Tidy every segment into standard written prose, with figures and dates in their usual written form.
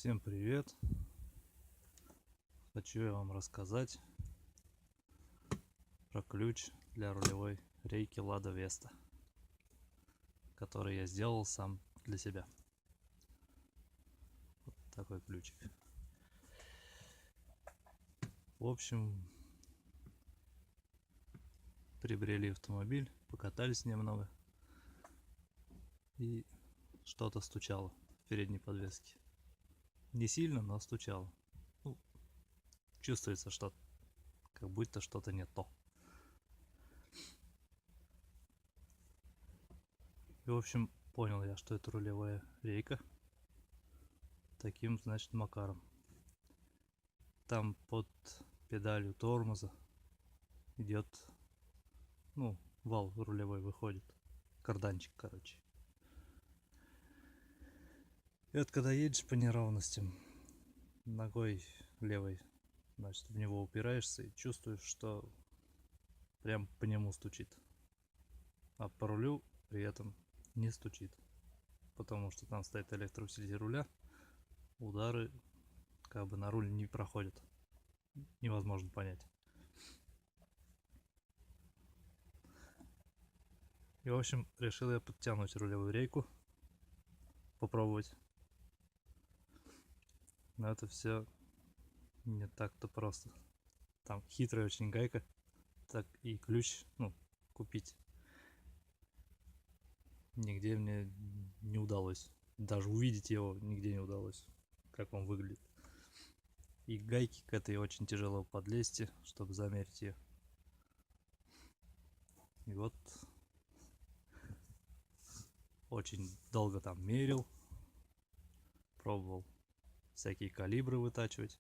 Всем привет! Хочу я вам рассказать про ключ для рулевой рейки Lada Vesta, который я сделал сам для себя. Вот такой ключик. В общем, приобрели автомобиль, покатались немного, и что-то стучало в передней подвеске. Не сильно, но стучало. Ну, чувствуется, что как будто что-то не то. И, в общем, понял я, что это рулевая рейка. Таким, значит, макаром. Там под педалью тормоза идет, ну, вал рулевой выходит. Карданчик, короче. И вот когда едешь по неровностям, ногой левой, значит, в него упираешься и чувствуешь, что прям по нему стучит. А по рулю при этом не стучит. Потому что там стоит электроусилитель руля. Удары как бы на руль не проходят. Невозможно понять. И, в общем, решил я подтянуть рулевую рейку. Попробовать. Но это все не так-то просто. Там хитрая очень гайка. Так и ключ, ну, купить нигде мне не удалось. Даже увидеть его нигде не удалось, как он выглядит. И гайки к этой очень тяжело подлезть, чтобы замерить ее. И вот очень долго там мерил, пробовал всякие калибры вытачивать,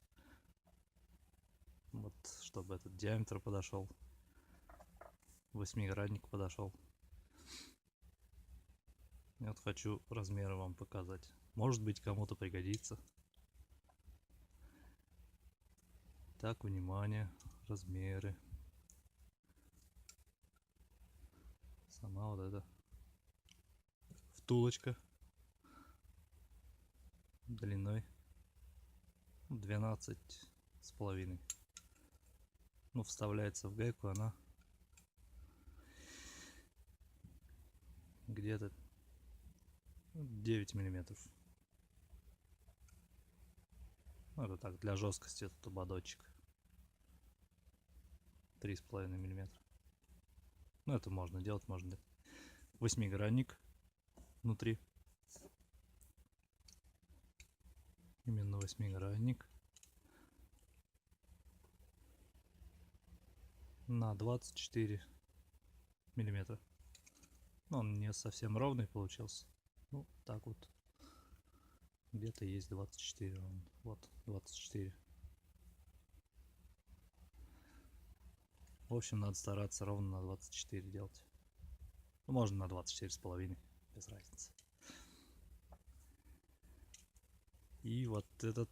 вот чтобы этот диаметр подошел, восьмигранник подошел. И вот хочу размеры вам показать. Может быть, кому-то пригодится. Так, внимание, размеры. Сама вот эта втулочка длиной 12,5. Ну, вставляется в гайку она где-то 9 миллиметров. Ну, это так, для жесткости этот ободочек 3,5 миллиметра. Ну, это можно делать, можно. Восьмигранник внутри. Именно восьмигранник. На 24 миллиметра. Но он не совсем ровный получился. Ну, так вот. Где-то есть 24. Вот, 24. В общем, надо стараться ровно на 24 делать. Ну, можно на 24,5. Без разницы. И вот этот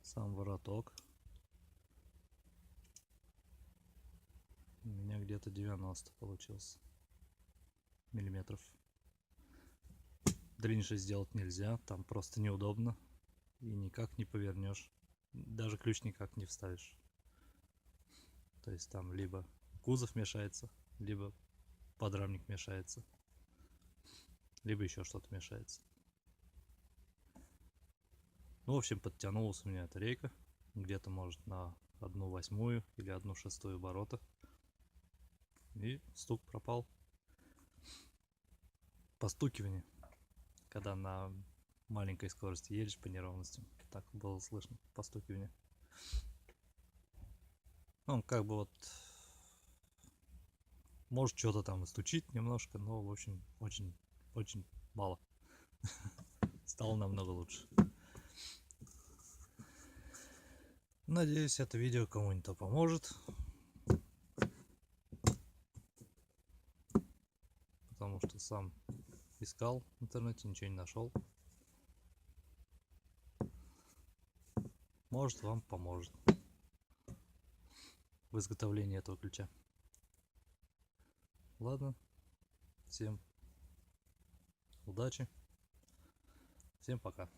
сам вороток у меня где-то 90 получился миллиметров. Длиннее сделать нельзя, там просто неудобно и никак не повернешь, даже ключ никак не вставишь. То есть там либо кузов мешается, либо подрамник мешается, либо еще что-то мешается. Ну, в общем, подтянулась у меня эта рейка где-то, может, на 1/8 или 1/6 оборота. И стук пропал. Постукивание, когда на маленькой скорости едешь по неровностям, так было слышно постукивание. Ну, как бы вот, может, что-то там и стучит немножко, но, в общем, очень мало. Стало намного лучше. Надеюсь, это видео кому-нибудь поможет. Потому что сам искал в интернете, ничего не нашел. Может, вам поможет в изготовлении этого ключа. Ладно, всем удачи. Всем пока.